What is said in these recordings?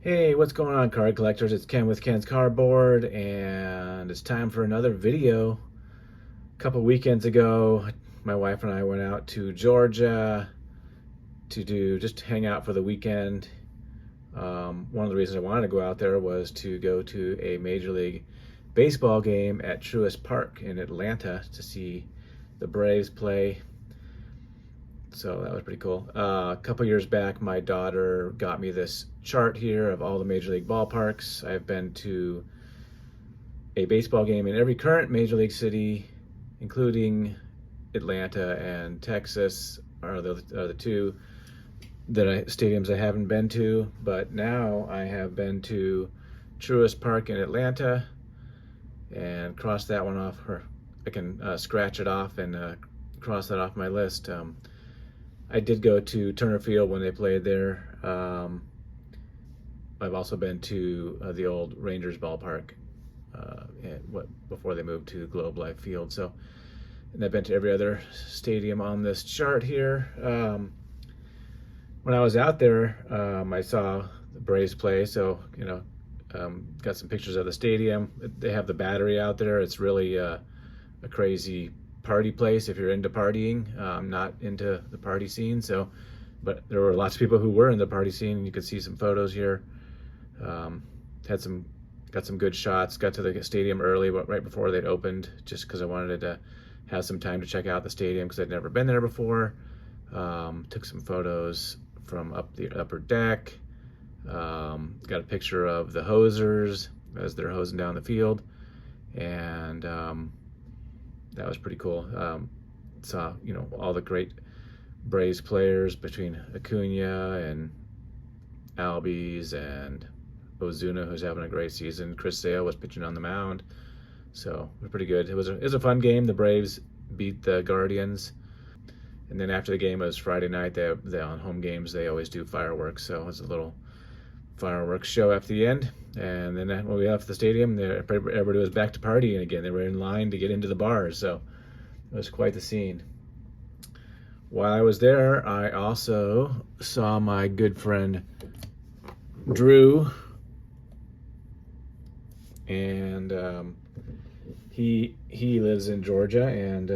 Hey, what's going on, card collectors? It's Ken with Ken's Cardboard, and it's time for another video. A couple weekends ago, my wife and I went out to Georgia to just hang out for the weekend. One of the reasons I wanted to go out there was to go to a Major League Baseball game at Truist Park in Atlanta to see the Braves play. So that was pretty cool. A couple years back, my daughter got me this chart here of all the major league ballparks. I've been to a baseball game in every current major league city, including Atlanta and Texas, are the two stadiums I haven't been to. But now I have been to Truist Park in Atlanta and cross that one off. Or I can scratch it off and cross that off my list. I did go to Turner Field when they played there. I've also been to the old Rangers ballpark before they moved to Globe Life Field. So, and I've been to every other stadium on this chart here. When I was out there, I saw the Braves play. So, got some pictures of the stadium. They have the Battery out there. It's really a crazy party place if you're into partying. I'm not into the party scene, but there were lots of people who were in the party scene, and you could see some photos here. Got some good shots. Got to the stadium early, but right before they'd opened, just because I wanted to have some time to check out the stadium because I'd never been there before. Took some photos from up the upper deck. Got a picture of the hosers as they're hosing down the field, and that was pretty cool. Saw all the great Braves players between Acuna and Albies and Ozuna, who's having a great season. Chris Sale was pitching on the mound, so it was pretty good. It was a fun game. The Braves beat the Guardians, and then after the game, it was Friday night. They on home games they always do fireworks, so it was a little fireworks show after the end. And then when we left the stadium, everybody was back to partying again. They were in line to get into the bars, so it was quite the scene. While I was there, I also saw my good friend Drew, and he lives in Georgia, and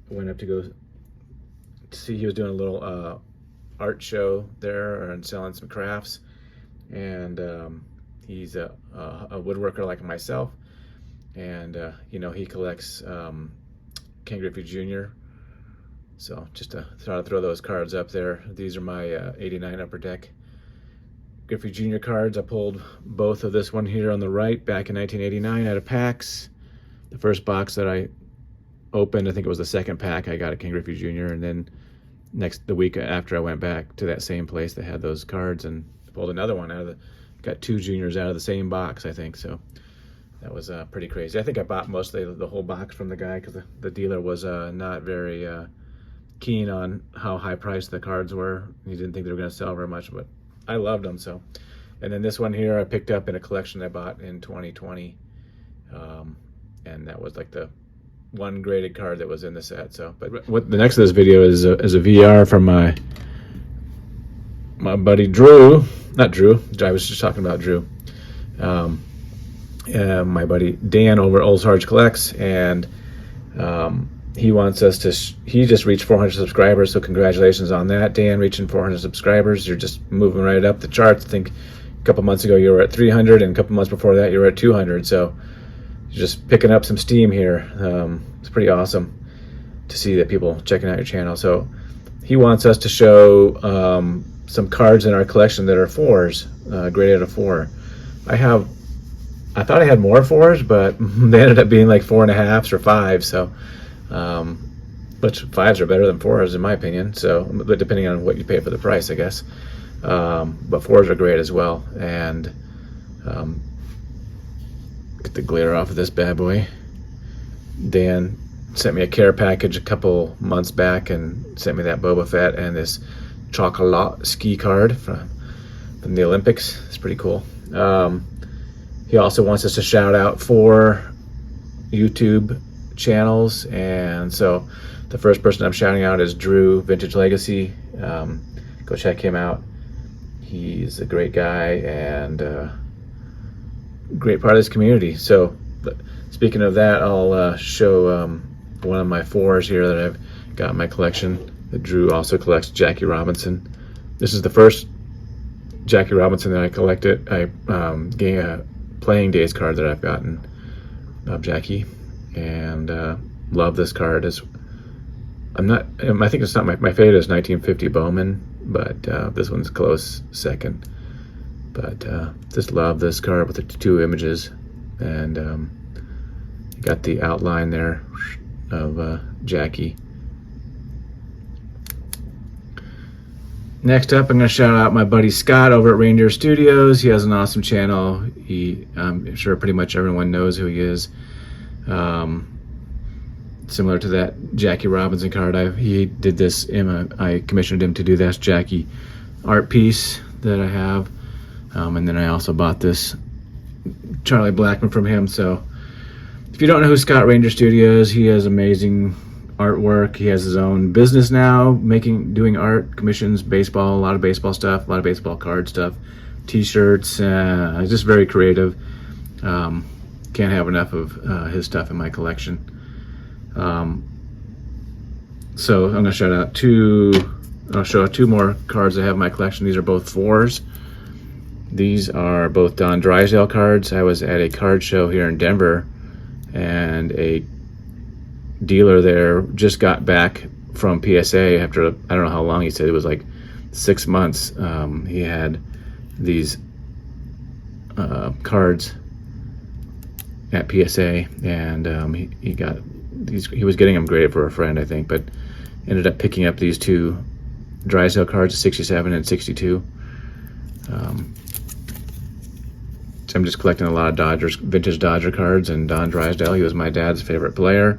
went up to go see. He was doing a little art show there and selling some crafts, and he's a woodworker like myself, and he collects Ken Griffey Jr. So just to throw those cards up there. These are my 89 Upper Deck Griffey Jr. cards. I pulled both of this one here on the right back in 1989 out of packs. The first box that I opened, I think it was the second pack, I got a Ken Griffey Jr. And then the week after, I went back to that same place that had those cards and pulled another one got two juniors out of the same box, I think. So that was pretty crazy. I think I bought mostly the whole box from the guy because the dealer was not very keen on how high priced the cards were. He didn't think they were going to sell very much, but I loved them. So, and then this one here I picked up in a collection I bought in 2020, and that was like the one graded card that was in the set. So, but what the next of this video is a VR from my buddy Drew. Not Drew. I was just talking about Drew. My buddy Dan over at Old Sarge Collects, and he wants us to. He just reached 400 subscribers, so congratulations on that, Dan. Reaching 400 subscribers, you're just moving right up the charts. I think a couple months ago you were at 300, and a couple months before that you were at 200. So you're just picking up some steam here. It's pretty awesome to see that people checking out your channel. So he wants us to show some cards in our collection that are fours, graded out of 4. I thought I had more 4s, but they ended up being like 4.5s or 5s. So, but 5s are better than 4s in my opinion. So, but depending on what you pay for the price, I guess. But 4s are great as well. And get the glitter off of this bad boy. Dan sent me a care package a couple months back and sent me that Boba Fett and this Chocolat ski card from the Olympics. It's pretty cool. He also wants us to shout out 4 YouTube channels, and so the first person I'm shouting out is Drew Vintage Legacy. Go check him out. He's a great guy and great part of this community. So speaking of that, I'll show one of my 4s here that I've got in my collection. That Drew also collects, Jackie Robinson. This is the first Jackie Robinson that I collected. Getting a playing days card that I've gotten of Jackie, and love this card. I think it's not my favorite is 1950 Bowman, but this one's close second. But just love this card with the 2 images, and you got the outline there of Jackie. Next up, I'm going to shout out my buddy Scott over at Reindeer Studios. He has an awesome channel. I'm sure pretty much everyone knows who he is. Similar to that Jackie Robinson card, he did this. I commissioned him to do this Jackie art piece that I have, and then I also bought this Charlie Blackmon from him. So if you don't know who Scott Reindeer Studios, he has amazing artwork. He has his own business now, doing art commissions, baseball, a lot of baseball stuff, a lot of baseball card stuff, t-shirts. Just very creative. Can't have enough of his stuff in my collection. So I'm gonna shout out I'll show 2 more cards I have in my collection. These are both 4s. These are both Don Drysdale cards. I was at a card show here in Denver, and a dealer there just got back from PSA after, I don't know how long, he said it was like 6 months. He had these cards at PSA, and he got these. He was getting them graded for a friend, I think, but ended up picking up these 2 Drysdale cards, 67 and 62. So I'm just collecting a lot of vintage Dodger cards, and Don Drysdale, he was my dad's favorite player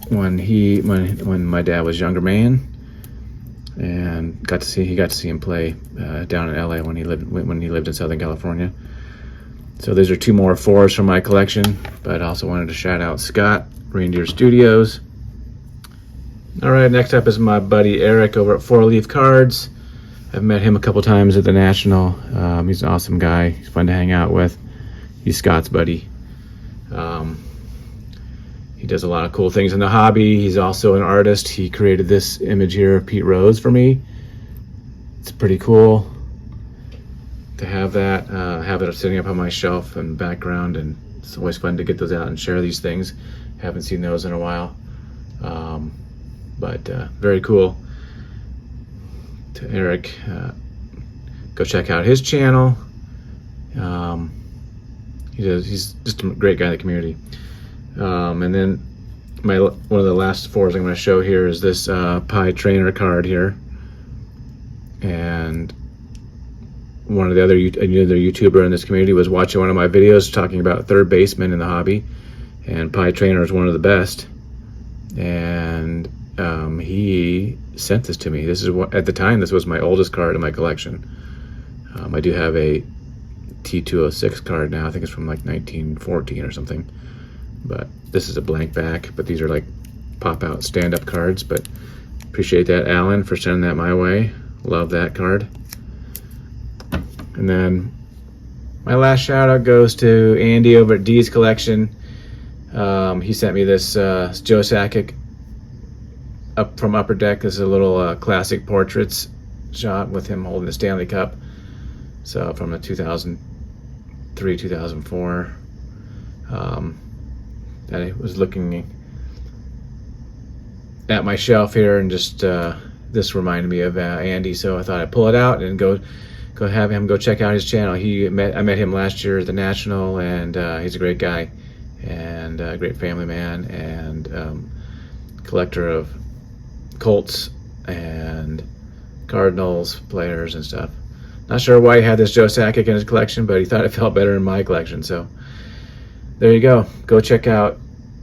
when my dad was a younger man, and he got to see him play down in LA when he lived in Southern California. So these are 2 more 4s from my collection, but I also wanted to shout out Scott Reindeer Studios. All right, next up is my buddy Eric over at 4 Leaf Cards. I've met him a couple times at the National. He's an awesome guy. He's fun to hang out with. He's Scott's buddy. He does a lot of cool things in the hobby. He's also an artist. He created this image here of Pete Rose for me. It's pretty cool to have that, have it sitting up on my shelf and background, and it's always fun to get those out and share these things. Haven't seen those in a while, but very cool. To Eric, go check out his channel. He's just a great guy in the community. And then one of the last 4s I'm going to show here is this Pie Trainer card here, and another YouTuber in this community was watching one of my videos talking about third baseman in the hobby, and Pie Trainer is one of the best, and he sent this to me. This is at the time, this was my oldest card in my collection. I do have a T206 card now. I think it's from like 1914 or something, but this is a blank back, but these are like pop out stand-up cards. But appreciate that, Alan, for sending that my way. Love that card. And then my last shout out goes to Andy over at D's Collection. He sent me this Joe Sakic up from Upper Deck. This is a little classic portraits shot with him holding the Stanley Cup. So from the 2003, 2004. That I was looking at my shelf here, and just this reminded me of Andy, so I thought I'd pull it out and go have him go check out his channel. I met him last year at the National, and he's a great guy and a great family man, and collector of Colts and Cardinals players and stuff. Not sure why he had this Joe Sakic in his collection, but he thought it felt better in my collection. So there you go. Go check out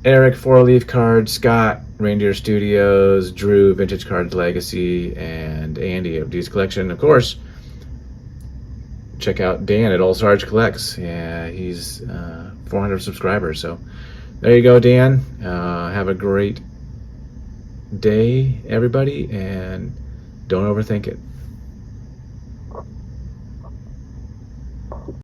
Eric, 4 Leaf Cards, Scott, Reindeer Studios, Drew, Vintage Cards Legacy, and Andy of D's Collection. Of course, check out Dan at Old Sarge Collects. Yeah, he's 400 subscribers. So there you go, Dan. Have a great day, everybody, and don't overthink it.